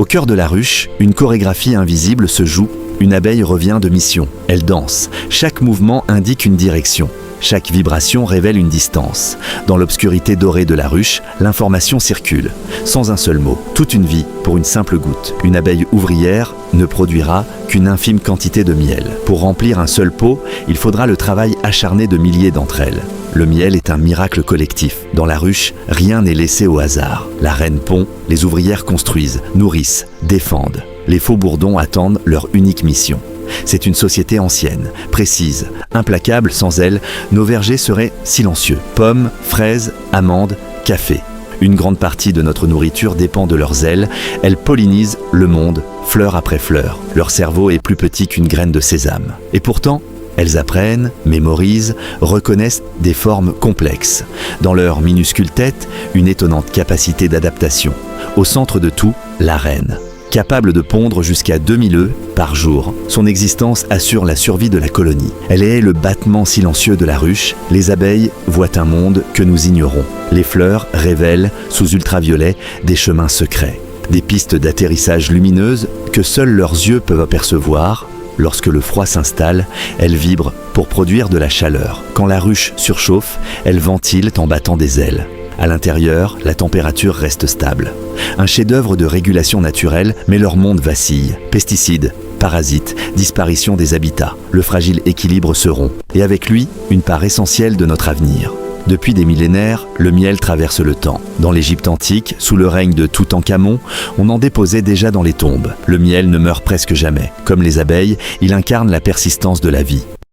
Au cœur de la ruche, une chorégraphie invisible se joue. Une abeille revient de mission. Elle danse. Chaque mouvement indique une direction. Chaque vibration révèle une distance. Dans l'obscurité dorée de la ruche, l'information circule. Sans un seul mot, toute une vie pour une simple goutte. Une abeille ouvrière ne produira qu'une infime quantité de miel. Pour remplir un seul pot, il faudra le travail acharné de milliers d'entre elles. Le miel est un miracle collectif. Dans la ruche, rien n'est laissé au hasard. La reine pond, les ouvrières construisent, nourrissent, défendent. Les faux bourdons attendent leur unique mission. C'est une société ancienne, précise, implacable. Sans elle, nos vergers seraient silencieux. Pommes, fraises, amandes, café. Une grande partie de notre nourriture dépend de leurs ailes. Elles pollinisent le monde, fleur après fleur. Leur cerveau est plus petit qu'une graine de sésame. Et pourtant, elles apprennent, mémorisent, reconnaissent des formes complexes. Dans leur minuscule tête, une étonnante capacité d'adaptation. Au centre de tout, la reine. Capable de pondre jusqu'à 2000 œufs par jour, son existence assure la survie de la colonie. Elle est le battement silencieux de la ruche. Les abeilles voient un monde que nous ignorons. Les fleurs révèlent, sous ultraviolet, des chemins secrets, des pistes d'atterrissage lumineuses que seuls leurs yeux peuvent apercevoir. Lorsque le froid s'installe, elles vibrent pour produire de la chaleur. Quand la ruche surchauffe, elles ventilent en battant des ailes. À l'intérieur, la température reste stable. Un chef-d'œuvre de régulation naturelle, mais leur monde vacille. Pesticides, parasites, disparition des habitats. Le fragile équilibre se rompt. Et avec lui, une part essentielle de notre avenir. Depuis des millénaires, le miel traverse le temps. Dans l'Égypte antique, sous le règne de Toutankhamon, on en déposait déjà dans les tombes. Le miel ne meurt presque jamais. Comme les abeilles, il incarne la persistance de la vie.